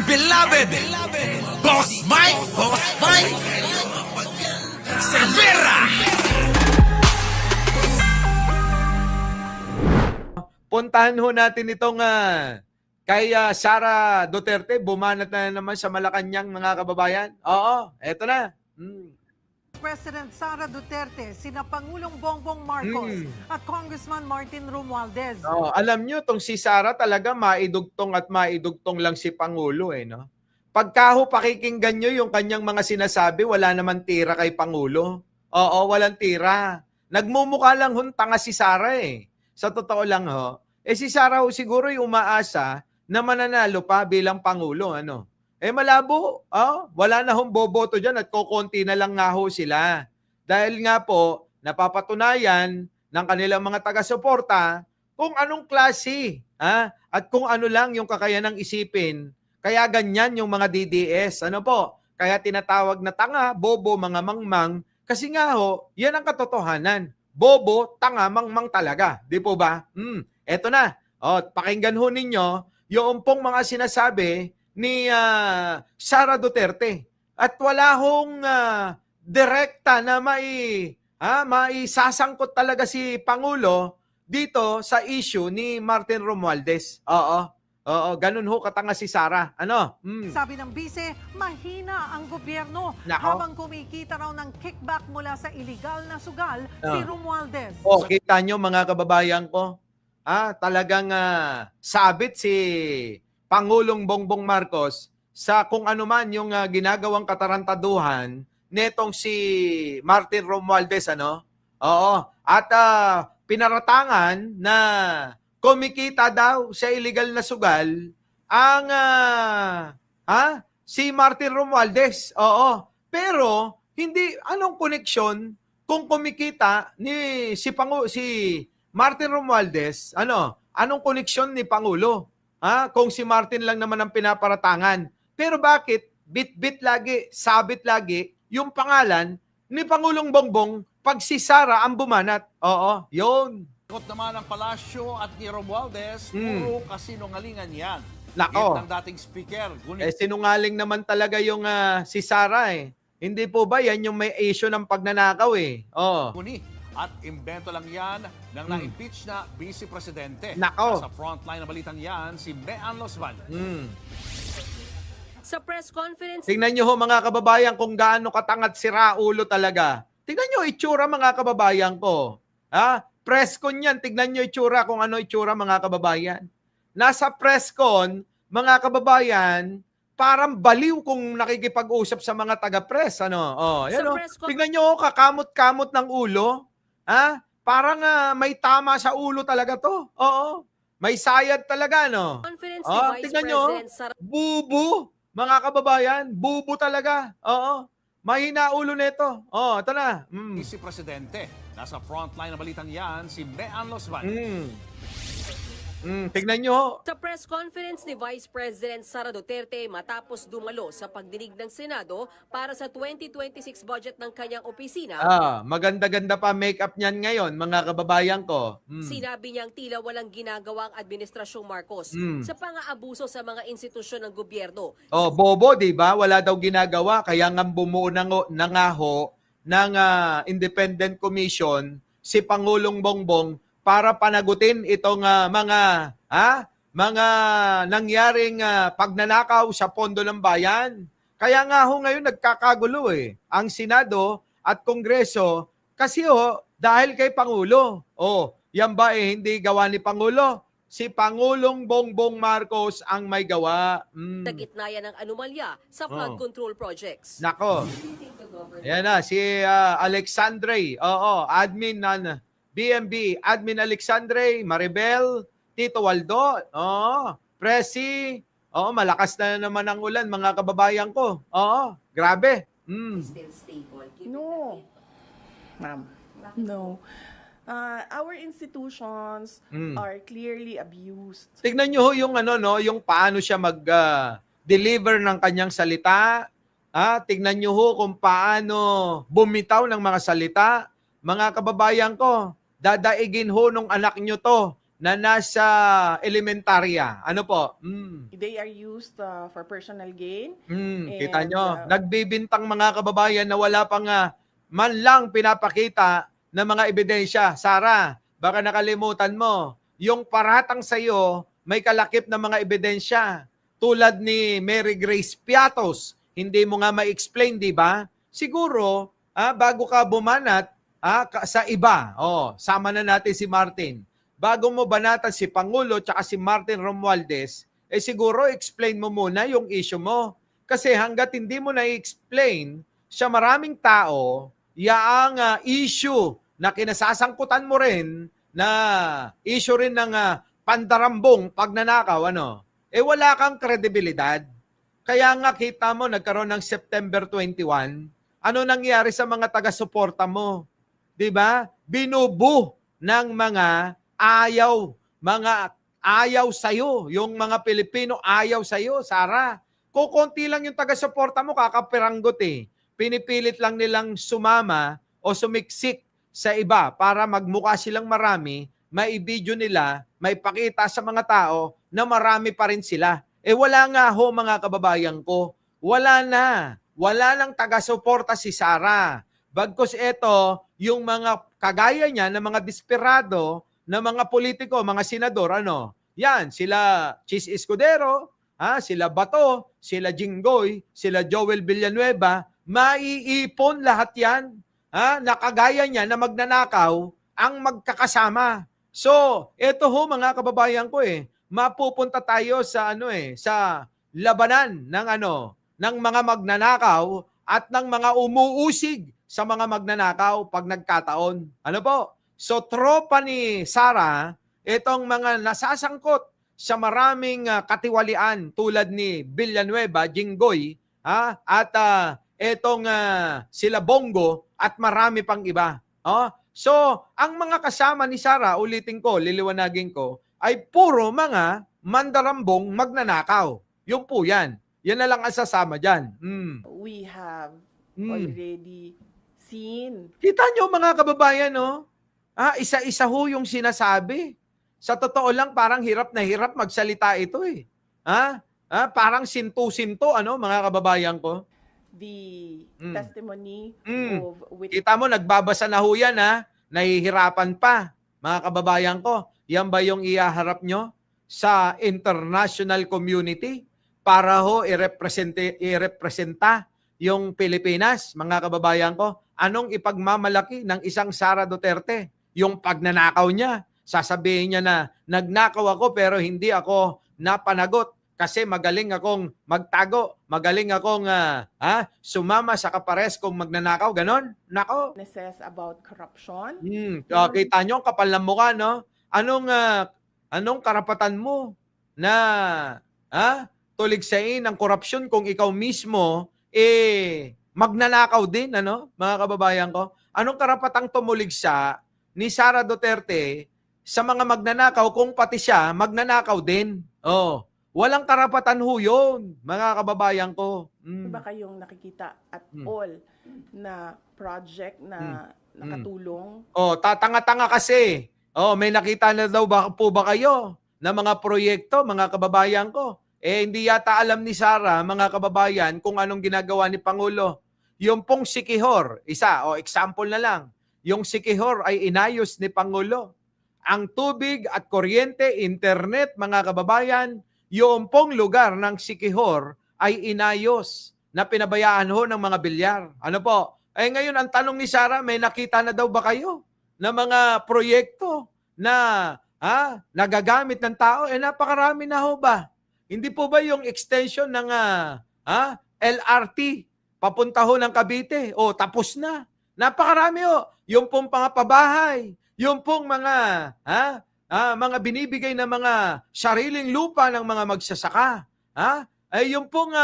beloved Boss Mike Cervera. Puntahan ho natin itong kay Sara Duterte. Bumanat na naman sa Malacanang, mga kababayan. Oo, eto na. President Sara Duterte, sina Pangulong Bongbong Marcos at Congressman Martin Romualdez. Oh, alam nyo, tong si Sara talaga maidugtong at maidugtong lang si Pangulo no? Pagka ho pakikinggan nyo yung kanyang mga sinasabi, wala naman tira kay Pangulo. Oo, walang tira. Nagmumukha lang tanga si Sara Sa totoo lang ho. Si Sara ho siguro yung umaasa na mananalo pa bilang Pangulo. Malabo. Wala na hong boboto dyan at kokonti na lang nga ho sila. Dahil nga po, napapatunayan ng kanilang mga taga-suporta kung anong klase at kung ano lang yung kakayanang isipin. Kaya ganyan yung mga DDS. Kaya tinatawag na tanga, bobo, mga mangmang. Kasi nga ho, yan ang katotohanan. Bobo, tanga, mangmang talaga. Di po ba? Eto na. Pakinggan ho ninyo yung pong mga sinasabi ni Sara Duterte. At wala hong direkta na maisasangkot talaga si Pangulo dito sa issue ni Martin Romualdez. Oo, ganun ho katanga si Sara. Sabi ng bise, mahina ang gobyerno. Nako. Habang kumikita raw ng kickback mula sa iligal na sugal si Romualdez. Kita nyo mga kababayan ko, talagang sabit si Pangulong Bongbong Marcos sa kung ano man yung ginagawang katarantaduhan netong si Martin Romualdez. Oo. At pinaratangan na kumikita daw sa illegal na sugal ang si Martin Romualdez. Oo. Pero hindi anong koneksyon kung kumikita ni si Martin Romualdez, anong koneksyon ni Pangulo? Kung si Martin lang naman ang pinaparatangan. Pero bakit bit-bit lagi, sabit lagi yung pangalan ni Pangulong Bongbong pag si Sara ang bumanat? Oo, yun. Ikot naman ang palasyo at ni Romualdez, puro kasinungalingan yan. Nako. Yan ang dating speaker. Sinungaling naman talaga yung si Sara Hindi po ba yan yung may issue ng pagnanakaw Guni. At imbento lang yan ng na-impeach na Vice Presidente. Nako. Sa frontline na balitang yan, si Mean Losban. Sa press conference, Tingnan nyo ho mga kababayan kung gaano katangat si Raulo talaga. Tingnan nyo itsura mga kababayan ko. Press con yan. Tignan nyo itsura kung ano itsura mga kababayan. Nasa press con, mga kababayan, parang baliw kung nakikipag-usap sa mga taga-press. Tingnan nyo, kakamot-kamot ng ulo. Parang may tama sa ulo talaga to. Oo. May sayad talaga, conference ni Vice tingnan nyo, President Sara bubu. Mga kababayan, bubu talaga. Oo. Mahina ulo nito. Ito na. Vice Presidente. Nasa frontline na balitang yan, si Mean Losban. Tignan nyo. Sa press conference ni Vice President Sara Duterte matapos dumalo sa pagdinig ng Senado para sa 2026 budget ng kanyang opisina, Maganda-ganda pa make-up niyan ngayon, mga kababayan ko. sinabi niyang tila walang ginagawa ang Administrasyong Marcos sa pang-aabuso sa mga institusyon ng gobyerno. Bobo, di ba? Wala daw ginagawa. Kaya nga bumuo na nga ho ng independent commission si Pangulong Bongbong para panagutin itong mga nangyaring pagnanakaw sa pondo ng bayan. Kaya nga ho ngayon nagkakagulo ang Senado at Kongreso kasi dahil kay Pangulo. Yan ba hindi gawa ni Pangulo? Si Pangulong Bongbong Marcos ang may gawa. Sa gitna yan ng anomalya sa flood control projects. Nako. Ayan na, si Alexandre. Admin ng BMB. Admin Alexandre, Maribel, Tito Waldo. Presi. Malakas na naman ang ulan, mga kababayan ko. Grabe. No. Ma'am, no. Our institutions are clearly abused. Tignan nyo ho yung yung paano siya mag-deliver ng kanyang salita. Tignan nyo ho kung paano bumitaw ng mga salita. Mga kababayan ko, dadaigin ho nung anak nyo to na nasa elementarya. Ano po? They are used for personal gain. Kita And, nyo, nagbibintang mga kababayan na wala pang man lang pinapakita ng mga ebidensya. Sara, baka nakalimutan mo, yung paratang sa'yo, may kalakip na mga ebidensya. Tulad ni Mary Grace Piatos, hindi mo nga ma-explain, di ba? Siguro, bago ka bumanat sa iba, sama na natin si Martin. Bago mo banatan si Pangulo tsaka si Martin Romualdez, siguro explain mo muna yung issue mo. Kasi hanggat hindi mo na-explain sa maraming tao, yaang issue na kinasasangkutan mo rin, na issue rin ng pandarambong pagnanakaw, wala kang kredibilidad. Kaya nga kita mo, nagkaroon ng September 21, ano nangyari sa mga taga-suporta mo? 'Di ba? Binubu ng mga ayaw sa'yo. Yung mga Pilipino ayaw sa'yo, Sara. Kukunti lang yung taga-suporta mo, kakapiranggot eh. Pinipilit lang nilang sumama o sumiksik sa iba para magmukha silang marami, maibidyo nila, maipakita sa mga tao na marami pa rin sila. Wala nga ho mga kababayan ko. Wala na. Wala nang taga-suporta si Sara. Bagkus ito, yung mga kagaya niya na mga desperado, na mga politiko, mga senador, yan, sila Chis Escudero, sila Bato, sila Jinggoy, sila Joel Villanueva, maiipon lahat yan. Nakagaya niya na magnanakaw ang magkakasama. So, ito ho mga kababayan ko mapupunta tayo sa sa labanan ng mga magnanakaw at ng mga umuusig sa mga magnanakaw pag nagkataon. Ano po? So, tropa ni Sara, itong mga nasasangkot sa maraming katiwalian tulad ni Villanueva, Jinggoy, at itong sila Bongo at marami pang iba. So, ang mga kasama ni Sara, ulitin ko, liliwanagin ko, ay puro mga mandarambong magnanakaw. Yung po yan. Yan na lang ang sasama dyan. We have already seen. Kita nyo mga kababayan, isa-isa ho yung sinasabi. Sa totoo lang, parang hirap na hirap magsalita ito eh. Parang sinto-sinto, mga kababayan ko. The testimony of Kita mo, nagbabasa na ho yan, nahihirapan pa, mga kababayan ko. Yan ba yung ihaharap nyo sa international community para ho irepresenta yung Pilipinas, mga kababayan ko? Anong ipagmamalaki ng isang Sara Duterte? Yung pagnanakaw niya. Sasabihin niya na nagnakaw ako pero hindi ako napanagot kasi magaling akong magtago, magaling akong sumama sa kapares kong magnanakaw, ganon. Nako. witnesses about corruption. Kita nyo ang kapal ng mukha, no? Anong karapatan mo na tuligsain ang korupsyon kung ikaw mismo magnanakaw din, mga kababayan ko? Anong karapatang tumuligsa ni Sara Duterte sa mga magnanakaw kung pati siya magnanakaw din? Walang karapatan ho yun, mga kababayan ko. Iba kayong nakikita at all na project na nakatulong? Tatanga-tanga kasi. May nakita na daw po ba kayo na mga proyekto, mga kababayan ko? Hindi yata alam ni Sara, mga kababayan, kung anong ginagawa ni Pangulo. Yung pong Sikihor, example na lang, yung Sikihor ay inayos ni Pangulo. Ang tubig at kuryente, internet, mga kababayan, yung pong lugar ng Sikihor ay inayos na pinabayaan ho ng mga bilyar. Ano po? Ngayon, ang tanong ni Sara, may nakita na daw ba kayo na mga proyekto na nagagamit ng tao? Napakarami na ho ba? Hindi po ba yung extension ng LRT papunta ho ng Cavite? Tapos na. Napakarami ho. Yung pong pabahay, yung pong mga mga binibigay na mga sariling lupa ng mga magsasaka. Yung pong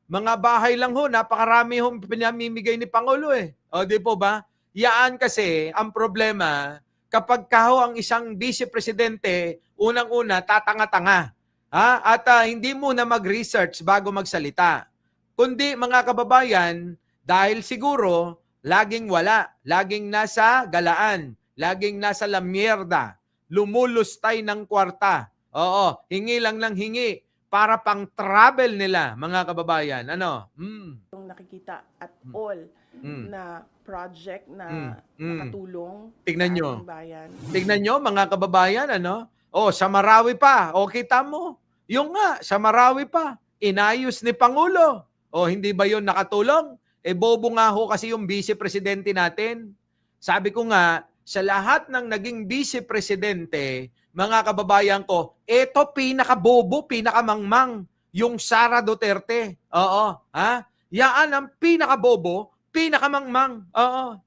mga bahay lang ho, napakarami hong pinamimigay ni Pangulo di po ba? Yaan kasi ang problema, kapag kaho ang isang vice presidente, unang-una, tatanga-tanga. At hindi muna mag-research bago magsalita. Kundi mga kababayan, dahil siguro, laging wala, laging nasa galaan, laging nasa lamierda, lumulustay ng kwarta. Oo, hingi lang ng hingi para pang travel nila, mga kababayan. Ano? Yung nakikita at all na project na nakatulong Tignan sa nyo. ating bayan. Tignan nyo, mga kababayan, ano? Oh, sa Marawi pa. O, kita mo. Yung nga, sa Marawi pa. Inayos ni Pangulo. O, hindi ba yun nakatulong? Bobo nga ho kasi yung vice-presidente natin. Sabi ko nga, sa lahat ng naging vice-presidente, mga kababayan ko, eto pinakabobo, pinakamangmang, yung Sara Duterte. Oo, ha? Yaan ang pinakabobo, pinakamangmang. Oo.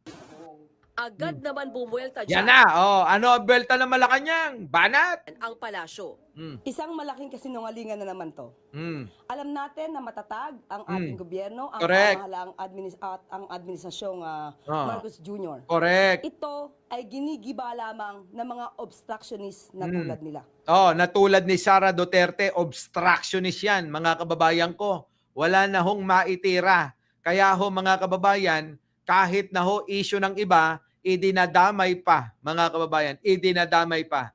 Agad naman bumuelta Yan dyan na. Oh, ano ang belta ng Malacanang? Banat. ang palasyo. Isang malaking kasinungalingan na naman to. Alam natin na matatag ang ating gobyerno, ang Correct. pamahalaang ang administrasyong Marcos Jr. Correct. Ito ay ginigiba lamang ng mga obstructionist na tulad nila. Oh, natulad ni Sara Duterte, obstructionist yan, mga kababayan ko. Wala na hong maitira. Kaya ho, mga kababayan, kahit na ho issue ng iba, idinadamay pa, mga kababayan, idinadamay pa.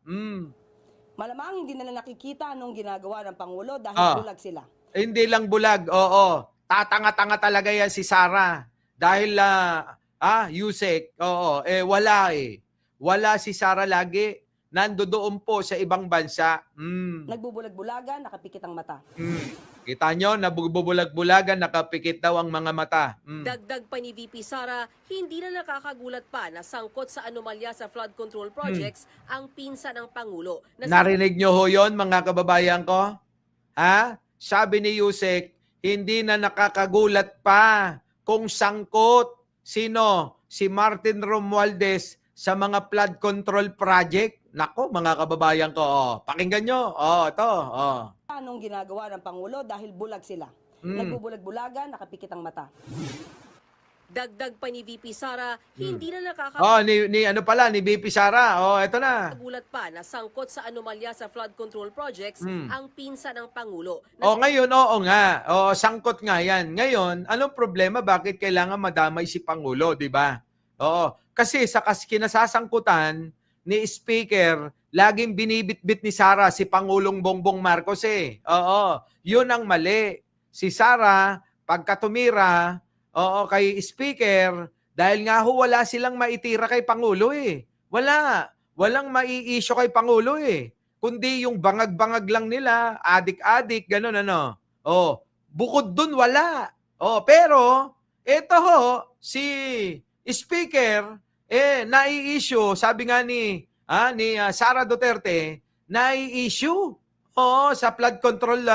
Malamang hindi nila nakikita anong ginagawa ng Pangulo dahil bulag sila. Hindi lang bulag, oo. Tatanga-tanga talaga yan si Sara. Dahil, Yusek, oo, wala eh. Wala si Sara lagi. Nandoon po sa ibang bansa. Nagbubulag-bulagan, nakapikit ang mata. Kita nyo, nabubulag-bulagan, nakapikit daw ang mga mata. Dagdag pa ni VP Sara, hindi na nakakagulat pa na sangkot sa anomalya sa flood control projects ang pinsa ng Pangulo. Narinig nyo ho yun, mga kababayan ko? Ha? Sabi ni Yusek, hindi na nakakagulat pa kung sangkot. Sino? Si Martin Romualdez sa mga flood control project. Nako, mga kababayan ko. Oh, pakinggan nyo. Ito. Anong ginagawa ng Pangulo dahil bulag sila. Nagbubulag-bulagan, nakapikit ang mata. Dagdag pa ni VP Sara, hindi na nakakagulat Ni BP Sara. Ito na. pa na sangkot sa anomalya sa flood control projects ang pinsa ng Pangulo. Ngayon, oo nga. Sangkot nga yan. Ngayon, anong problema? Bakit kailangan madamay si Pangulo, di ba? Kasi sa kinasasangkutan ni Speaker, laging binibitbit ni Sara si Pangulong Bongbong Marcos eh. Yun ang mali. Si Sara, pagka tumira, kay Speaker, dahil nga ho wala silang maitira kay Pangulo eh. Walang mai-issue kay Pangulo eh. Kundi yung bangag-bangag lang nila, adik-adik, ganun ano. Bukod dun wala. Pero, eto ho, si Speaker, nai-issue, sabi nga ni Sara Duterte, nai-issue sa flood control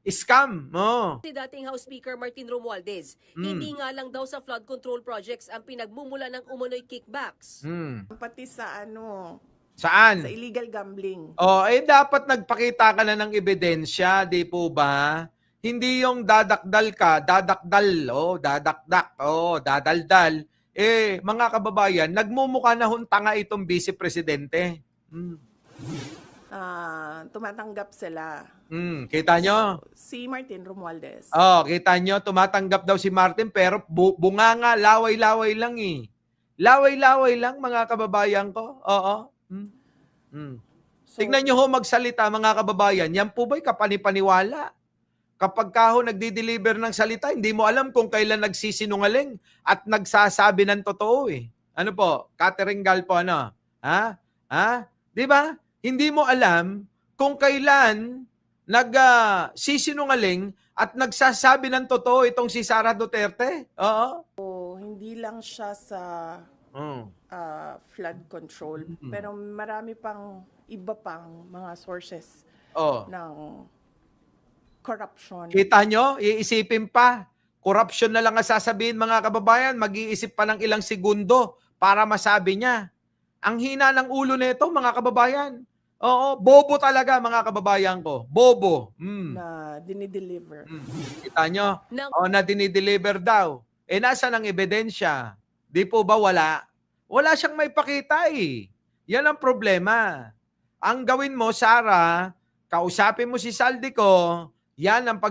scam. Si dating House Speaker Martin Romualdez, hindi nga lang daw sa flood control projects ang pinagmumula ng umunoy kickbacks. Pati sa Saan? sa illegal gambling. Dapat nagpakita ka na ng ebidensya, di po ba? Hindi yung dadakdal ka, dadakdak, dadaldal. Mga kababayan, nagmumukha na tanga itong vice-presidente. Tumatanggap sila. Kita nyo? Si Martin Romualdez. Kita nyo, tumatanggap daw si Martin, pero bunganga, laway-laway lang eh. Laway-laway lang, mga kababayan ko. Tignan nyo ho magsalita, mga kababayan. Yan po ba'y kapanipaniwala? Kapag ka ho nagdi-deliver ng salita, hindi mo alam kung kailan nagsisinungaling at nagsasabi ng totoo eh. Ano po? Catherine Gal po, ano? Di ba? Hindi mo alam kung kailan nagsisinungaling at nagsasabi ng totoo itong si Sara Duterte. Hindi lang siya sa flood control, pero marami pang iba pang mga sources ng corruption. Kita nyo? Iisipin pa. Corruption na lang ang sasabihin, mga kababayan. Mag-iisip pa ng ilang segundo para masabi niya. Ang hina ng ulo nito, mga kababayan. Bobo talaga, mga kababayan ko. Bobo. Na dinideliver. Kita nyo? Na dinideliver daw. Nasa ng ebidensya? Di po ba wala? Wala siyang may pakita eh. Yan ang problema. Ang gawin mo, Sara, kausapin mo si Saldico, yan ang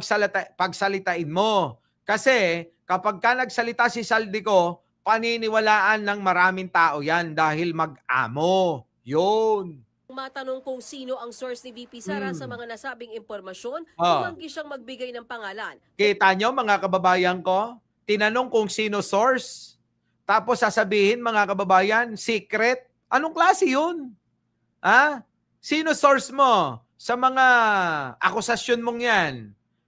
pagsalitain mo. Kasi kapag ka nagsalita si Saldico, paniniwalaan ng maraming tao yan dahil mag-amo. Yun. Matanong kung sino ang source ni VP Sara sa mga nasabing impormasyon, Ah. tumanggi siyang magbigay ng pangalan. Kita nyo mga kababayan ko? Tinanong kung sino source. Tapos sasabihin mga kababayan, secret. Anong klase yun? Ha? Sino source mo sa mga akusasyon mong yan?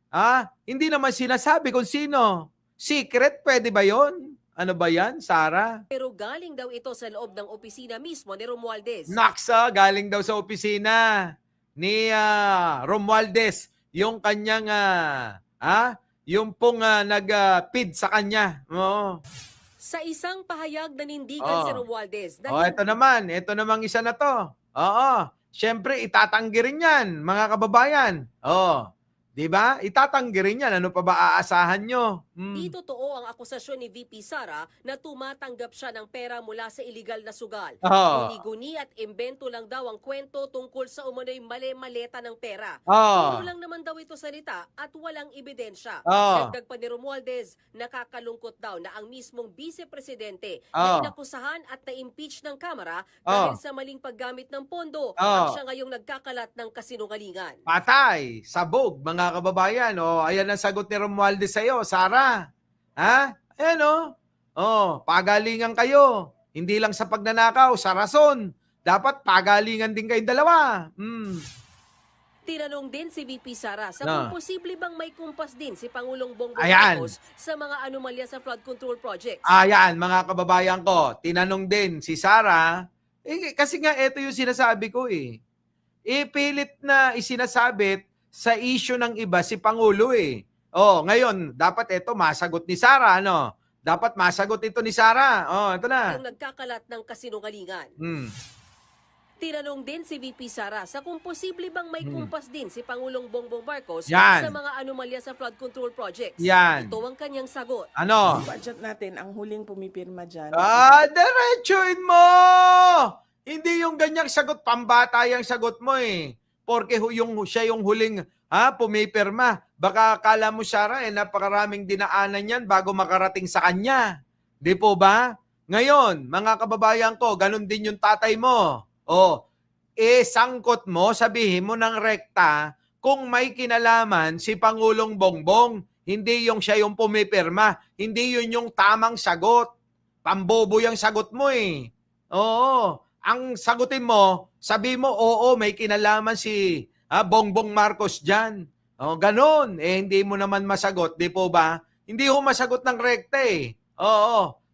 Ha? Hindi naman sinasabi kung sino. Secret, pwede ba yon? Ano ba yan, Sara? Pero galing daw ito sa loob ng opisina mismo ni Romualdez. Naksa, galing daw sa opisina ni Romualdez. Yung kanyang, yung pong nag-feed sa kanya. Oo. Sa isang pahayag nanindigan si Romualdez na Ito naman. Ito namang isa na to. Oo. Siyempre, itatanggi rin yan, mga kababayan. Oo. Di ba? Itatanggi rin yan. Ano pa ba aasahan nyo? di totoo ang akusasyon ni VP Sara na tumatanggap siya ng pera mula sa iligal na sugal. Oo. Guni-guni at imbento lang daw ang kwento tungkol sa umano'y mali-maleta ng pera. Oo. Puro lang naman daw ito salita at walang ebidensya. Oo. Dagdag pa ni Romualdez, nakakalungkot daw na ang mismong vice-presidente Oo. na inakusahan at na-impeach ng Kamara dahil sa maling paggamit ng pondo ang siya ngayong nagkakalat ng kasinungalingan. Patay, sabog, mga kababayan. O, ayan ang sagot ni Romualdez sa'yo, Sara. Ha? Ayan o. Pagalingan kayo. Hindi lang sa pagnanakaw, sa rason. Dapat pagalingan din kayong dalawa. Tinanong din si VP Sara sa Na. kung posible bang may kumpas din si Pangulong Bongbong Ayan. Marcos sa mga anomalya sa flood control projects. Ayan, mga kababayan ko. Tinanong din si Sara. Kasi nga, ito yung sinasabi ko eh. Ipilit na isinasabit sa issue ng iba si Pangulo eh. Ngayon, dapat ito masagot ni Sara, ano? Dapat masagot ito ni Sara. Ito na. Yung nagkakalat ng kasinungalingan. Tinanong din si VP Sara sa kung posible bang may kumpas din si Pangulong Bongbong Marcos Yan. sa mga anomalya sa flood control projects. Yan. Ito ang kanyang sagot. Ano? Budget natin, ang huling pumipirma dyan. Diretsuin mo! Hindi yung ganyang sagot, pambata yung sagot mo eh. Porque siya yung huling pumipirma. Baka akala mo, Sara, napakaraming dinaanan yan bago makarating sa kanya. Di po ba? Ngayon, mga kababayan ko, ganun din yung tatay mo. Sangkot mo, sabihin mo ng rekta kung may kinalaman si Pangulong Bongbong. Hindi yung siya yung pumipirma. Hindi yun yung tamang sagot. Pambobo yung sagot mo eh. Ang sagutin mo, sabi mo, may kinalaman si Bongbong Marcos dyan. Ganon. Hindi mo naman masagot, di po ba? Hindi ho masagot ng rekta eh.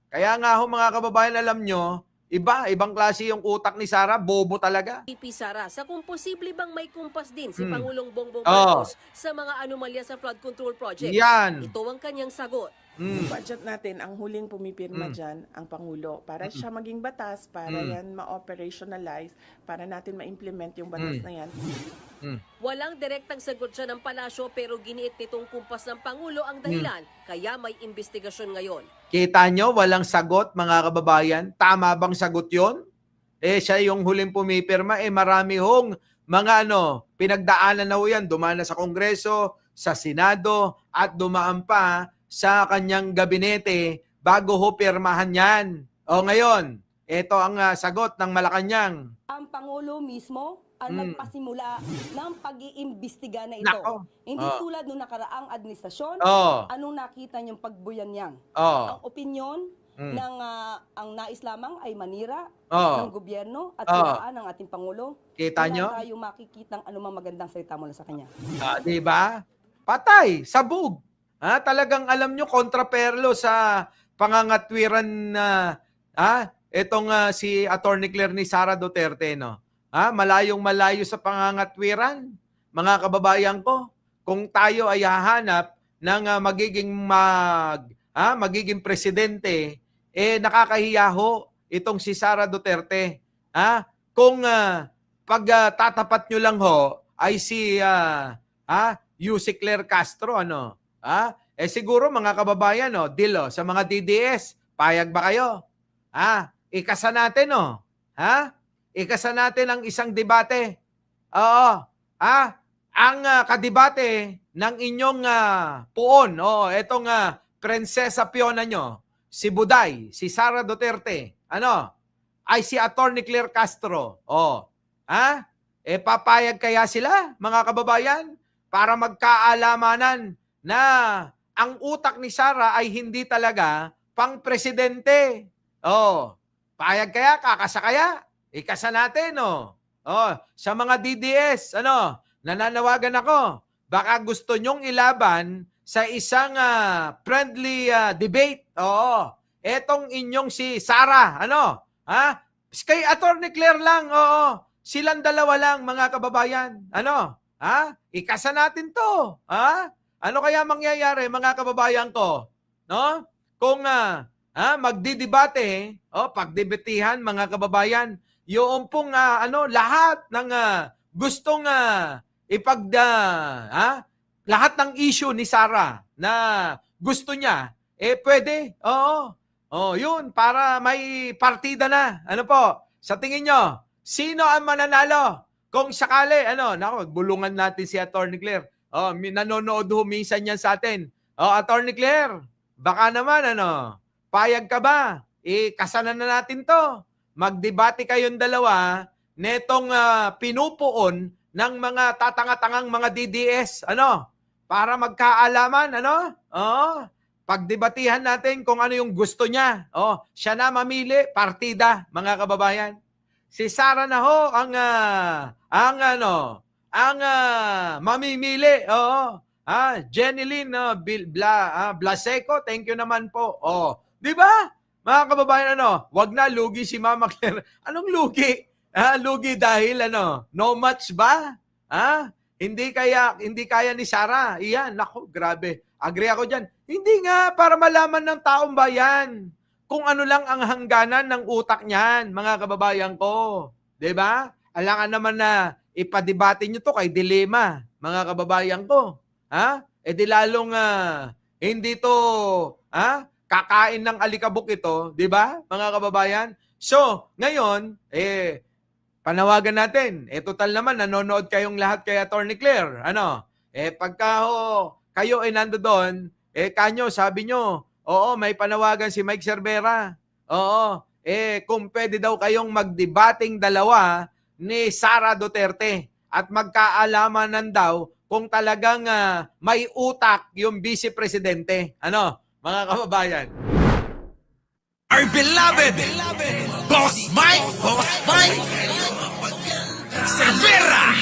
Kaya nga ho mga kababayan, alam nyo, ibang klase yung utak ni Sara, bobo talaga. VP Sara sa kung posible bang may kumpas din si Pangulong Bongbong Marcos sa mga anomalya sa flood control projects. Yan. Ito ang kanyang sagot. Budget natin, ang huling pumipirma dyan, ang Pangulo. Para siya maging batas, para yan ma-operationalize, para natin ma-implement yung batas na yan. Walang direktang sagot siya ng palasyo pero giniit nitong kumpas ng Pangulo ang dahilan kaya may investigasyon ngayon. Kita nyo, walang sagot mga kababayan. Tama bang sagot yon? Siya yung huling pumipirma. Marami hong mga pinagdaanan na ho yan. Dumaan na sa Kongreso, sa Senado, at dumaan pa sa kanyang gabinete bago ho pirmahan yan. Ngayon, ito ang sagot ng Malacanang. Ang Pangulo mismo ang nagpasimula ng pag-iimbestiga na ito. Nako. Hindi tulad nung nakaraang administrasyon, anong nakita niyong pagbuyan niyang. Ang opinyon ng ang nais lamang ay manira ng gobyerno at siraan ng ating Pangulo. Kita nyo? Wala tayo makikitang anumang magandang salita mula sa kanya. Diba? Patay, sabog. Talagang alam nyo, kontraperlo sa pangangatwiran na itong si Attorney Claire ni Sara Duterte, no? Malayong-malayo sa pangangatwiran. Mga kababayan ko, kung tayo ay hahanap ng magiging presidente, nakakahiya ho itong si Sara Duterte. Kung pagtatapat nyo lang ho ay si Yusek Claire Castro, siguro mga kababayan, deal sa mga DDS, payag ba kayo? Ikasa natin, ikasa natin ang isang debate. Ang kadebate ng inyong puon, etong prinsesa piyona nyo, si Buday, si Sara Duterte, ay si Attorney Claire Castro. Ha? Papayag kaya sila, mga kababayan, para magkaalamanan na ang utak ni Sara ay hindi talaga pang-presidente. Payag kaya, kakasa kaya? Ikasa natin, sa mga DDS, nananawagan ako. Baka gusto nyong ilaban sa isang friendly debate. Etong inyong si Sara, kay Attorney Claire lang, silang dalawa lang, mga kababayan. Ikasa natin to. Ano kaya mangyayari, mga kababayan ko? No? Kung magdidebate, pagdebatihan, mga kababayan, yung pong lahat ng gustong lahat ng issue ni Sara na gusto niya, pwede. Yun, para may partida na. Ano po? Sa tingin nyo, sino ang mananalo? Kung sakali, bulungan natin si Attorney Claire. Nanonood minsan yan sa atin. Attorney Claire, baka naman, payag ka ba? Kasanan na natin to. Magdebate kayong dalawa netong pinupuon ng mga tatanga-tangang mga DDS. Para magkaalaman, pagdebatihan natin kung ano yung gusto niya. Siya na mamili, partida, mga kababayan. Si Sara na ho ang mamimili. Jeneline Blaseco, thank you naman po. Di ba? Mga kababayan, wag na lugi si Mama Claire. Anong lugi? Lugi dahil no match ba? Hindi kaya ni Sara. Iyan, nako, grabe. Agree ako diyan. Hindi nga para malaman ng taong bayan kung ano lang ang hangganan ng utak niyan, mga kababayan ko. 'Di ba? Alangan naman na ipadebate niyo to kay Dilema, mga kababayan ko. Di lalong hindi to kakain ng alikabok ito, 'di ba, mga kababayan? So, ngayon panawagan natin. Total naman nanonood kayong lahat kay Attorney Claire. Pagka kayo ay nandoon, kanyo sabi nyo, may panawagan si Mike Cervera. Kung pwede daw kayong magdebating dalawa ni Sara Duterte at magkaalamanan daw kung talagang may utak yung vice presidente. Mga kababayan? Our beloved Boss Mike Cervera!